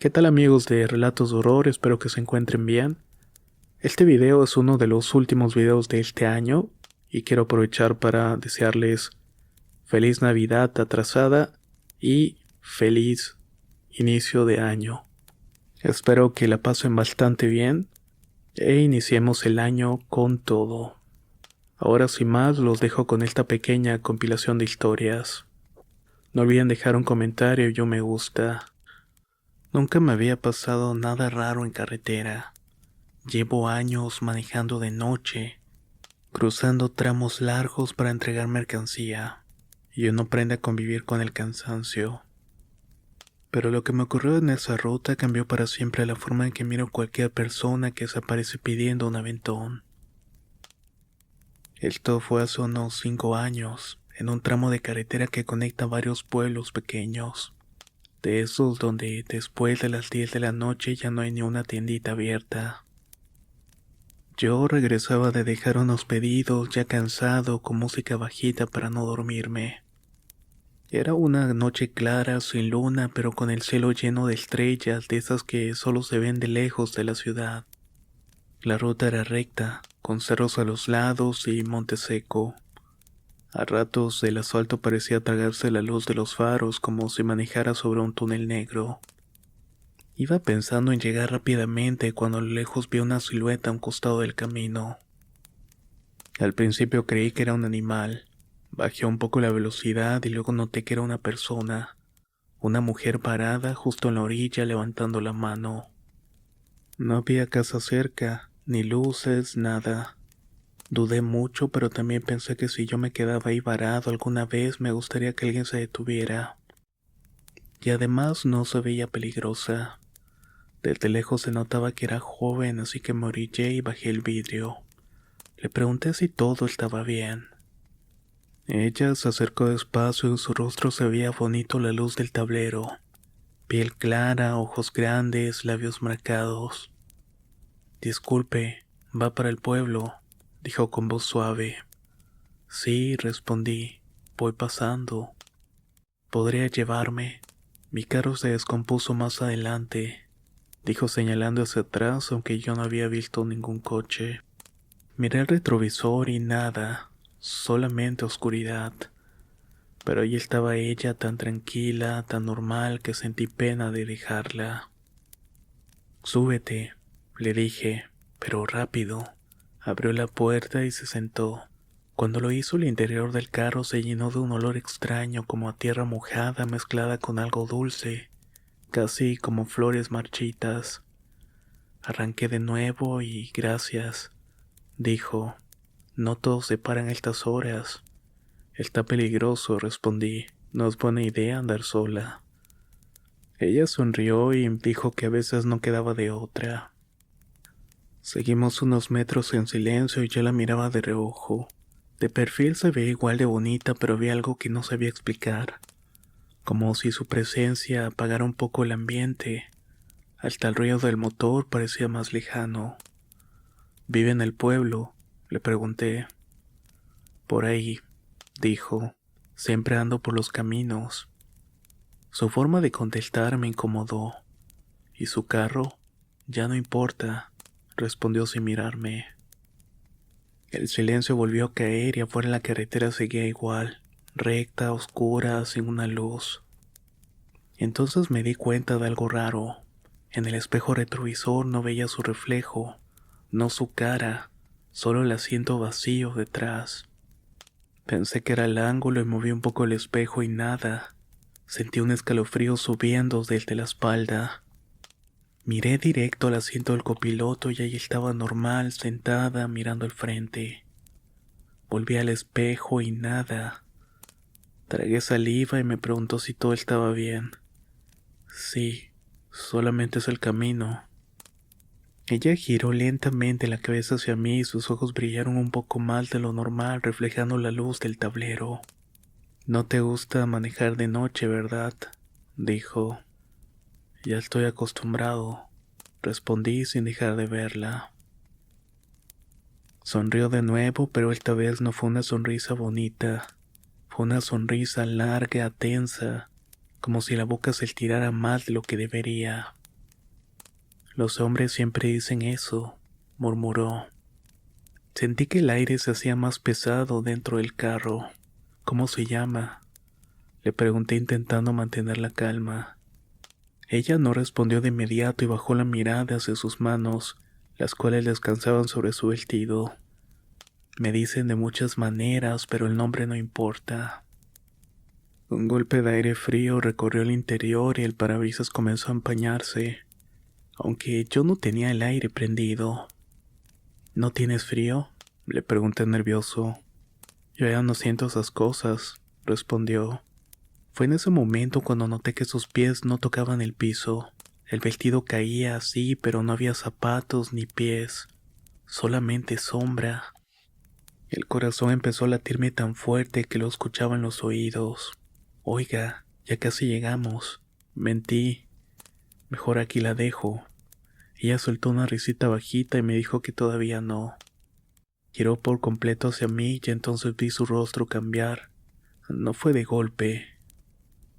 ¿Qué tal amigos de Relatos de Horror? Espero que se encuentren bien. Este video es uno de los últimos videos de este año y quiero aprovechar para desearles feliz Navidad atrasada y feliz inicio de año. Espero que la pasen bastante bien e iniciemos el año con todo. Ahora sin más los dejo con esta pequeña compilación de historias. No olviden dejar un comentario y un me gusta. Nunca me había pasado nada raro en carretera. Llevo años manejando de noche, cruzando tramos largos para entregar mercancía, y uno aprende a convivir con el cansancio. Pero lo que me ocurrió en esa ruta cambió para siempre la forma en que miro cualquier persona que se aparece pidiendo un aventón. Esto fue hace unos 5 años, en un tramo de carretera que conecta varios pueblos pequeños, de esos donde después de las 10 de la noche ya no hay ni una tiendita abierta. Yo regresaba de dejar unos pedidos ya cansado con música bajita para no dormirme. Era una noche clara, sin luna, pero con el cielo lleno de estrellas de esas que solo se ven de lejos de la ciudad. La ruta era recta, con cerros a los lados y monte seco. A ratos el asfalto parecía tragarse la luz de los faros como si manejara sobre un túnel negro. Iba pensando en llegar rápidamente cuando a lo lejos vi una silueta a un costado del camino. Al principio creí que era un animal. Bajé un poco la velocidad y luego noté que era una persona, una mujer parada justo en la orilla levantando la mano. No había casa cerca, ni luces, nada. Dudé mucho, pero también pensé que si yo me quedaba ahí varado alguna vez me gustaría que alguien se detuviera. Y además no se veía peligrosa. Desde lejos se notaba que era joven, así que me orillé y bajé el vidrio. Le pregunté si todo estaba bien. Ella se acercó despacio y en su rostro se veía bonito a la luz del tablero. Piel clara, ojos grandes, labios marcados. Disculpe, ¿va para el pueblo?, dijo con voz suave. Sí, respondí, voy pasando. ¿Podría llevarme? Mi carro se descompuso más adelante, dijo señalando hacia atrás, aunque yo no había visto ningún coche. Miré el retrovisor y nada, solamente oscuridad. Pero ahí estaba ella tan tranquila, tan normal que sentí pena de dejarla. Súbete, le dije, pero rápido. Abrió la puerta y se sentó. Cuando lo hizo, el interior del carro se llenó de un olor extraño como a tierra mojada mezclada con algo dulce, casi como flores marchitas. Arranqué de nuevo y gracias, dijo. No todos se paran a estas horas. Está peligroso, respondí. No es buena idea andar sola. Ella sonrió y dijo que a veces no quedaba de otra. Seguimos unos metros en silencio y yo la miraba de reojo. De perfil se veía igual de bonita, pero había algo que no sabía explicar. Como si su presencia apagara un poco el ambiente. Hasta el ruido del motor parecía más lejano. ¿Vive en el pueblo?, le pregunté. Por ahí, dijo. Siempre ando por los caminos. Su forma de contestar me incomodó. ¿Y su carro? Ya no importa, respondió sin mirarme. El silencio volvió a caer y afuera la carretera seguía igual, recta, oscura, sin una luz. Entonces me di cuenta de algo raro. En el espejo retrovisor no veía su reflejo, no su cara, solo el asiento vacío detrás. Pensé que era el ángulo y moví un poco el espejo y nada. Sentí un escalofrío subiendo desde la espalda. Miré directo al asiento del copiloto y ahí estaba normal, sentada, mirando al frente. Volví al espejo y nada. Tragué saliva y me preguntó si todo estaba bien. Sí, solamente es el camino. Ella giró lentamente la cabeza hacia mí y sus ojos brillaron un poco más de lo normal, reflejando la luz del tablero. No te gusta manejar de noche, ¿verdad?, dijo. Ya estoy acostumbrado, respondí sin dejar de verla. Sonrió de nuevo, pero esta vez no fue una sonrisa bonita. Fue una sonrisa larga, tensa, como si la boca se estirara más de lo que debería. Los hombres siempre dicen eso, murmuró. Sentí que el aire se hacía más pesado dentro del carro. ¿Cómo se llama? Le pregunté intentando mantener la calma. Ella no respondió de inmediato y bajó la mirada hacia sus manos, las cuales descansaban sobre su vestido. Me dicen de muchas maneras, pero el nombre no importa. Un golpe de aire frío recorrió el interior y el parabrisas comenzó a empañarse, aunque yo no tenía el aire prendido. ¿No tienes frío?, le pregunté nervioso. Yo ya no siento esas cosas, respondió. Fue en ese momento cuando noté que sus pies no tocaban el piso. El vestido caía así, pero no había zapatos ni pies, solamente sombra. El corazón empezó a latirme tan fuerte que lo escuchaba en los oídos. Oiga, ya casi llegamos. Mentí. Mejor aquí la dejo. Ella soltó una risita bajita y me dijo que todavía no. Giró por completo hacia mí y entonces vi su rostro cambiar. No fue de golpe,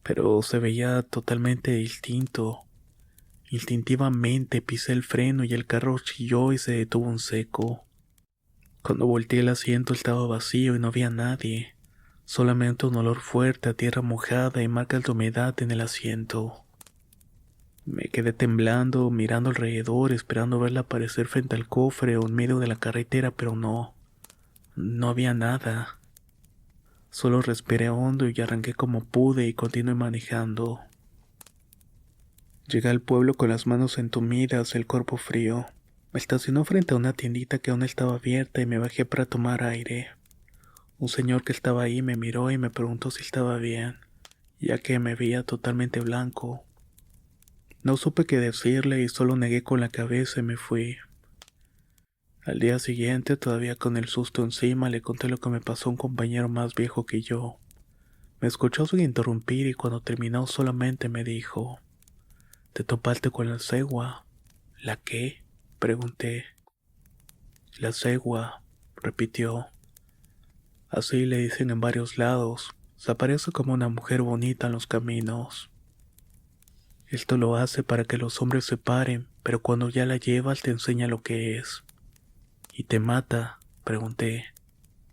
pero se veía totalmente distinto. Instintivamente pisé el freno y el carro chilló y se detuvo en seco. Cuando volteé el asiento estaba vacío y no había nadie, solamente un olor fuerte a tierra mojada y marcas de humedad en el asiento. Me quedé temblando, mirando alrededor, esperando verla aparecer frente al cofre o en medio de la carretera, pero no había nada. Solo respiré hondo y arranqué como pude y continué manejando. Llegué al pueblo con las manos entumidas, el cuerpo frío. Me estacionó frente a una tiendita que aún estaba abierta y me bajé para tomar aire. Un señor que estaba ahí me miró y me preguntó si estaba bien, ya que me veía totalmente blanco. No supe qué decirle y solo negué con la cabeza y me fui. Al día siguiente, todavía con el susto encima, le conté lo que me pasó a un compañero más viejo que yo. Me escuchó sin interrumpir y cuando terminó solamente me dijo: «¿Te topaste con la cegua?» «¿La qué?», pregunté. «La cegua», repitió. «Así le dicen en varios lados. Se aparece como una mujer bonita en los caminos. Esto lo hace para que los hombres se paren, pero cuando ya la llevas te enseña lo que es». «¿Y te mata?», pregunté.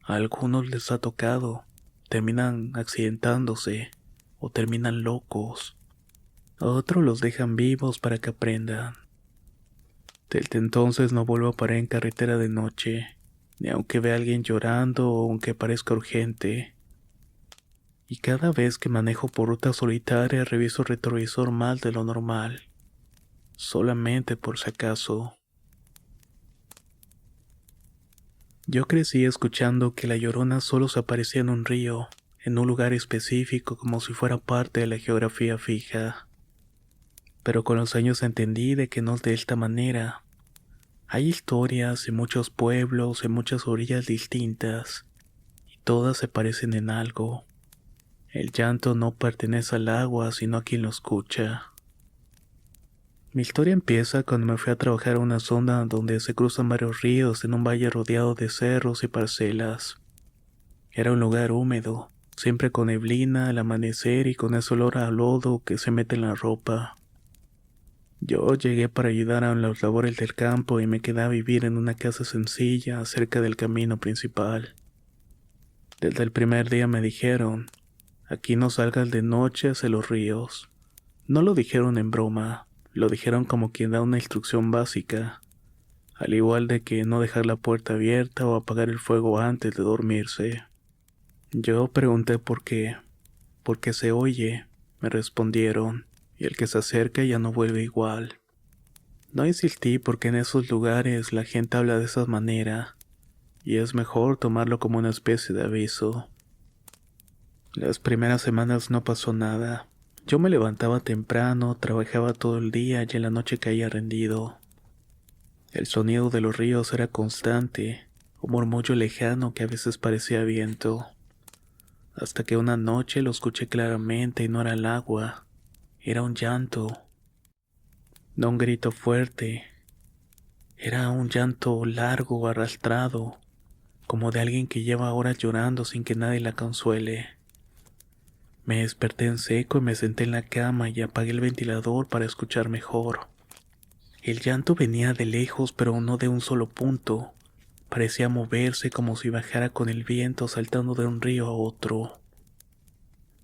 «A algunos les ha tocado. Terminan accidentándose o terminan locos. A otros los dejan vivos para que aprendan». Desde entonces no vuelvo a parar en carretera de noche, ni aunque vea a alguien llorando o aunque parezca urgente. Y cada vez que manejo por ruta solitaria reviso el retrovisor más de lo normal, solamente por si acaso. Yo crecí escuchando que la Llorona solo se aparecía en un río, en un lugar específico como si fuera parte de la geografía fija. Pero con los años entendí de que no es de esta manera. Hay historias en muchos pueblos, en muchas orillas distintas, y todas se parecen en algo. El llanto no pertenece al agua, sino a quien lo escucha. Mi historia empieza cuando me fui a trabajar a una zona donde se cruzan varios ríos en un valle rodeado de cerros y parcelas. Era un lugar húmedo, siempre con neblina al amanecer y con ese olor a lodo que se mete en la ropa. Yo llegué para ayudar a las labores del campo y me quedé a vivir en una casa sencilla cerca del camino principal. Desde el primer día me dijeron: «Aquí no salgas de noche hacia los ríos». No lo dijeron en broma, lo dijeron como quien da una instrucción básica, al igual de que no dejar la puerta abierta o apagar el fuego antes de dormirse. Yo pregunté por qué. «Porque se oye», me respondieron, «y el que se acerca ya no vuelve igual». No insistí porque en esos lugares la gente habla de esa manera, y es mejor tomarlo como una especie de aviso. Las primeras semanas no pasó nada. Yo me levantaba temprano, trabajaba todo el día y en la noche caía rendido. El sonido de los ríos era constante, un murmullo lejano que a veces parecía viento. Hasta que una noche lo escuché claramente y no era el agua, era un llanto. No un grito fuerte, era un llanto largo, arrastrado, como de alguien que lleva horas llorando sin que nadie la consuele. Me desperté en seco y me senté en la cama y apagué el ventilador para escuchar mejor. El llanto venía de lejos, pero no de un solo punto. Parecía moverse como si bajara con el viento saltando de un río a otro.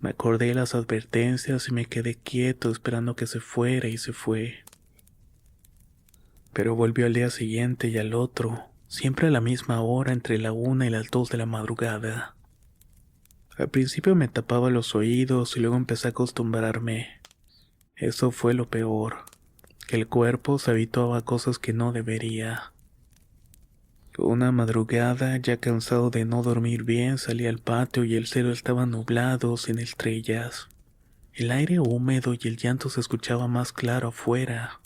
Me acordé de las advertencias y me quedé quieto esperando que se fuera y se fue. Pero volvió al día siguiente y al otro, siempre a la misma hora entre la 1 y las 2 de la madrugada. Al principio me tapaba los oídos y luego empecé a acostumbrarme. Eso fue lo peor, que el cuerpo se habituaba a cosas que no debería. Una madrugada, ya cansado de no dormir bien, salí al patio y el cielo estaba nublado, sin estrellas. El aire húmedo y el llanto se escuchaba más claro afuera.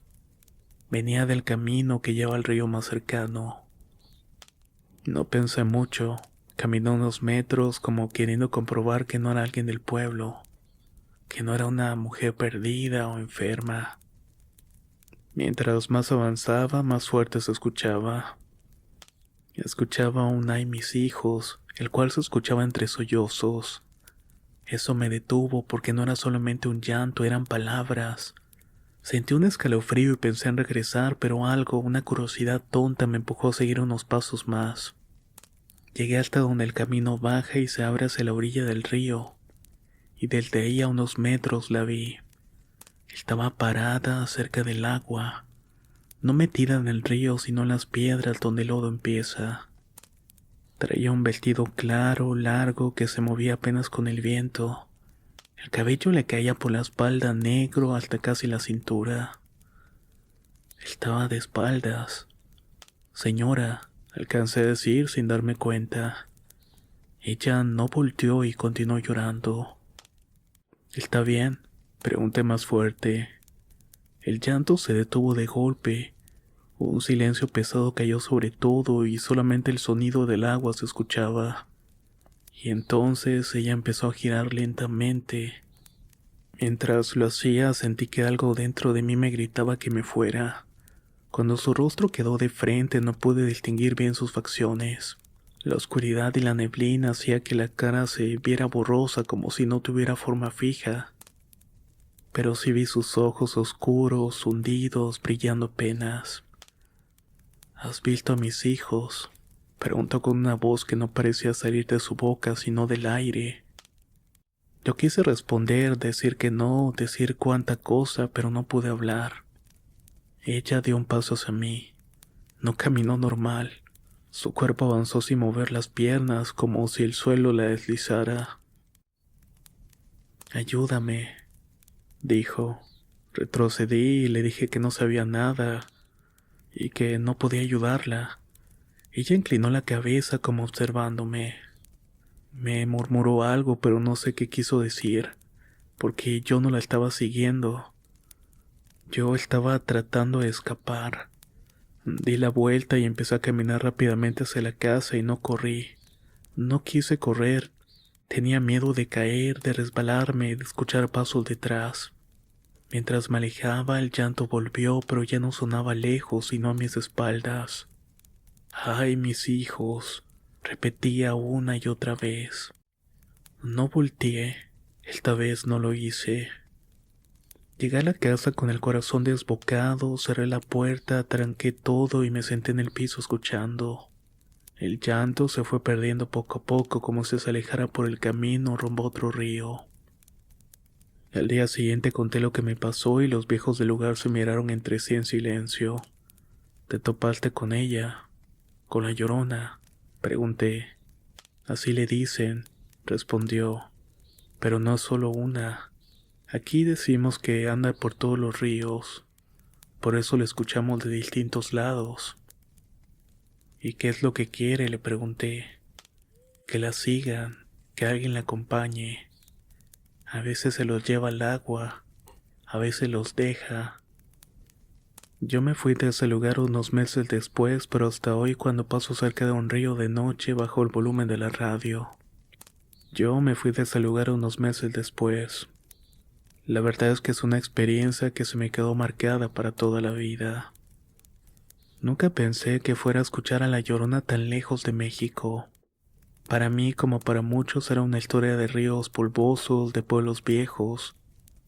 Venía del camino que lleva al río más cercano. No pensé mucho. Caminé unos metros como queriendo comprobar que no era alguien del pueblo, que no era una mujer perdida o enferma. Mientras más avanzaba, más fuerte se escuchaba. Escuchaba un "ay mis hijos", el cual se escuchaba entre sollozos. Eso me detuvo porque no era solamente un llanto, eran palabras. Sentí un escalofrío y pensé en regresar, pero algo, una curiosidad tonta, me empujó a seguir unos pasos más. Llegué hasta donde el camino baja y se abre hacia la orilla del río, y desde ahí a unos metros la vi. Estaba parada cerca del agua, no metida en el río, sino en las piedras donde el lodo empieza. Traía un vestido claro, largo, que se movía apenas con el viento. El cabello le caía por la espalda negro hasta casi la cintura. Estaba de espaldas. Señora, alcancé a decir sin darme cuenta. Ella no volteó y continuó llorando. ¿Está bien?, pregunté más fuerte. El llanto se detuvo de golpe. Un silencio pesado cayó sobre todo y solamente el sonido del agua se escuchaba. Y entonces ella empezó a girar lentamente. Mientras lo hacía, sentí que algo dentro de mí me gritaba que me fuera. Cuando su rostro quedó de frente, no pude distinguir bien sus facciones. La oscuridad y la neblina hacía que la cara se viera borrosa, como si no tuviera forma fija. Pero sí vi sus ojos oscuros, hundidos, brillando apenas. ¿Has visto a mis hijos?, preguntó con una voz que no parecía salir de su boca, sino del aire. Yo quise responder, decir que no, decir cuánta cosa, pero no pude hablar. Ella dio un paso hacia mí. No caminó normal. Su cuerpo avanzó sin mover las piernas, como si el suelo la deslizara. Ayúdame, dijo. Retrocedí y le dije que no sabía nada y que no podía ayudarla. Ella inclinó la cabeza como observándome. Me murmuró algo, pero no sé qué quiso decir, porque yo no la estaba siguiendo. Yo estaba tratando de escapar. Di la vuelta y empecé a caminar rápidamente hacia la casa y no corrí. No quise correr. Tenía miedo de caer, de resbalarme, de escuchar pasos detrás. Mientras me alejaba, el llanto volvió, pero ya no sonaba lejos, sino a mis espaldas. «Ay, mis hijos», repetía una y otra vez. No volteé. Esta vez no lo hice. Llegué a la casa con el corazón desbocado, cerré la puerta, tranqué todo y me senté en el piso escuchando. El llanto se fue perdiendo poco a poco como si se alejara por el camino rumbo a otro río. Al día siguiente conté lo que me pasó y los viejos del lugar se miraron entre sí en silencio. ¿Te topaste con ella? ¿Con la Llorona?, pregunté. Así le dicen, respondió. Pero no solo una. Aquí decimos que anda por todos los ríos. Por eso la escuchamos de distintos lados. ¿Y qué es lo que quiere?, le pregunté. Que la sigan, que alguien la acompañe. A veces se los lleva al agua, a veces los deja. Yo me fui de ese lugar unos meses después, pero hasta hoy cuando paso cerca de un río de noche bajo el volumen de la radio. Yo me fui de ese lugar unos meses después. La verdad es que es una experiencia que se me quedó marcada para toda la vida. Nunca pensé que fuera a escuchar a la Llorona tan lejos de México. Para mí, como para muchos, era una historia de ríos polvosos, de pueblos viejos,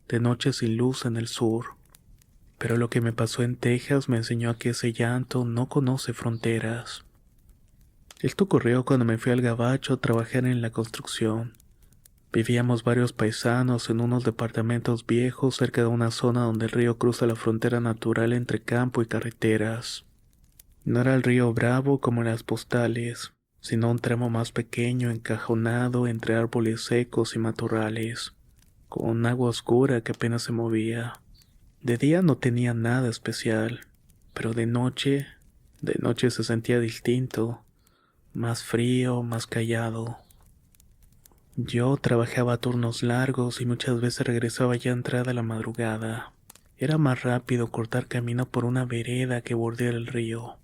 de noches sin luz en el sur. Pero lo que me pasó en Texas me enseñó a que ese llanto no conoce fronteras. Esto ocurrió cuando me fui al Gabacho a trabajar en la construcción. Vivíamos varios paisanos en unos departamentos viejos cerca de una zona donde el río cruza la frontera natural entre campo y carreteras. No era el río Bravo como en las postales, sino un tramo más pequeño encajonado entre árboles secos y matorrales, con agua oscura que apenas se movía. De día no tenía nada especial, pero de noche se sentía distinto, más frío, más callado. Yo trabajaba turnos largos y muchas veces regresaba ya entrada la madrugada. Era más rápido cortar camino por una vereda que bordear el río,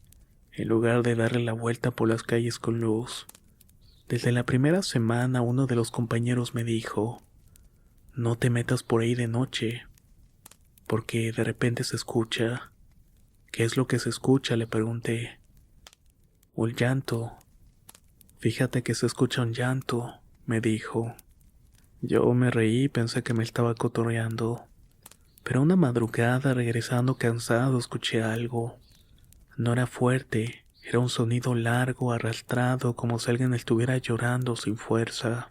en lugar de darle la vuelta por las calles con luz. Desde la primera semana uno de los compañeros me dijo, no te metas por ahí de noche, porque de repente se escucha. ¿Qué es lo que se escucha?, le pregunté. Un llanto. Fíjate que se escucha un llanto, me dijo. Yo me reí y pensé que me estaba cotorreando. Pero una madrugada, regresando cansado, escuché algo. No era fuerte, era un sonido largo, arrastrado, como si alguien estuviera llorando sin fuerza.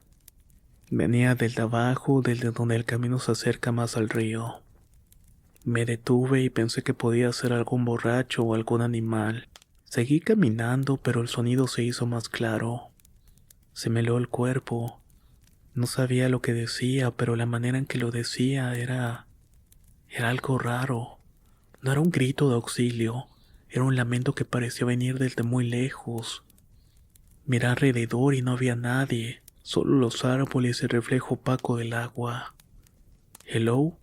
Venía desde abajo, desde donde el camino se acerca más al río. Me detuve y pensé que podía ser algún borracho o algún animal. Seguí caminando, pero el sonido se hizo más claro. Se me heló el cuerpo. No sabía lo que decía, pero la manera en que lo decía era algo raro. No era un grito de auxilio, era un lamento que parecía venir desde muy lejos. Miré alrededor y no había nadie, solo los árboles y el reflejo opaco del agua. Hello,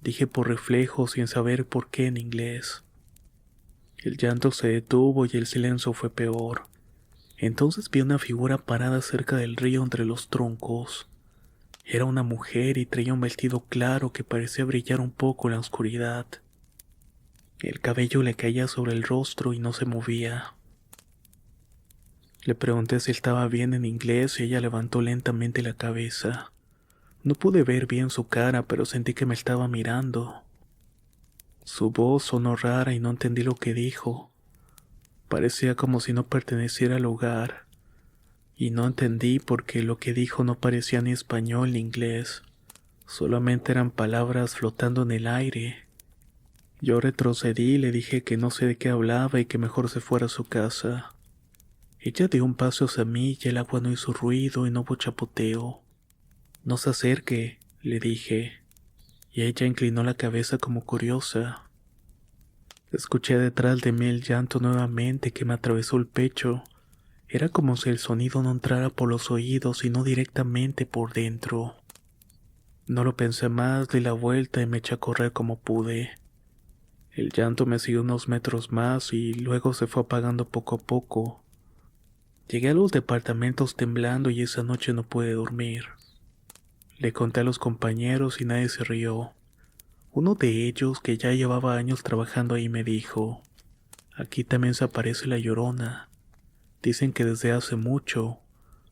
dije por reflejo sin saber por qué en inglés. El llanto se detuvo y el silencio fue peor. Entonces vi una figura parada cerca del río entre los troncos. Era una mujer y traía un vestido claro que parecía brillar un poco en la oscuridad. El cabello le caía sobre el rostro y no se movía. Le pregunté si estaba bien en inglés y ella levantó lentamente la cabeza. No pude ver bien su cara, pero sentí que me estaba mirando. Su voz sonó rara y no entendí lo que dijo. Parecía como si no perteneciera al lugar. Y no entendí porque lo que dijo no parecía ni español ni inglés. Solamente eran palabras flotando en el aire. Yo retrocedí y le dije que no sé de qué hablaba y que mejor se fuera a su casa. Ella dio un paso hacia mí y el agua no hizo ruido y no hubo chapoteo. No se acerque, le dije, y ella inclinó la cabeza como curiosa. Escuché detrás de mí el llanto nuevamente que me atravesó el pecho. Era como si el sonido no entrara por los oídos, sino directamente por dentro. No lo pensé más, di la vuelta y me eché a correr como pude. El llanto me siguió unos metros más y luego se fue apagando poco a poco. Llegué a los departamentos temblando y esa noche no pude dormir. Le conté a los compañeros y nadie se rió. Uno de ellos, que ya llevaba años trabajando ahí, me dijo, aquí también se aparece la Llorona. Dicen que desde hace mucho,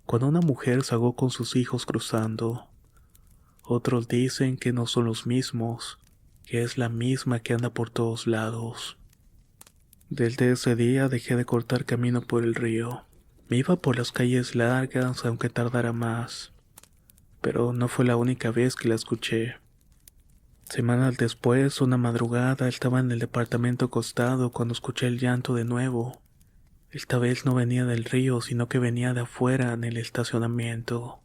cuando una mujer se ahogó con sus hijos cruzando. Otros dicen que no son los mismos, que es la misma que anda por todos lados. Desde ese día dejé de cortar camino por el río. Me iba por las calles largas, aunque tardara más. Pero no fue la única vez que la escuché. Semanas después, una madrugada, estaba en el departamento acostado cuando escuché el llanto de nuevo. Esta vez no venía del río, sino que venía de afuera en el estacionamiento.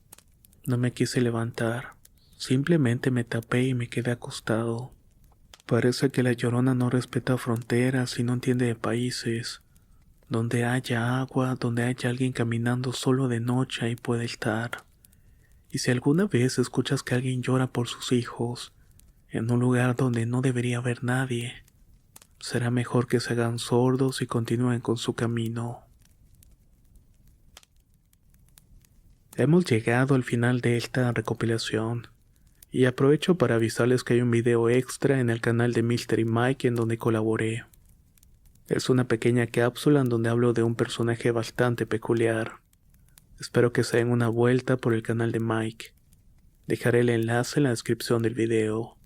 No me quise levantar. Simplemente me tapé y me quedé acostado. Parece que la Llorona no respeta fronteras y no entiende de países. Donde haya agua, donde haya alguien caminando solo de noche, ahí puede estar. Y si alguna vez escuchas que alguien llora por sus hijos, en un lugar donde no debería haber nadie, será mejor que se hagan sordos y continúen con su camino. Hemos llegado al final de esta recopilación. Y aprovecho para avisarles que hay un video extra en el canal de Mystery Mike en donde colaboré. Es una pequeña cápsula en donde hablo de un personaje bastante peculiar. Espero que se den una vuelta por el canal de Mike. Dejaré el enlace en la descripción del video.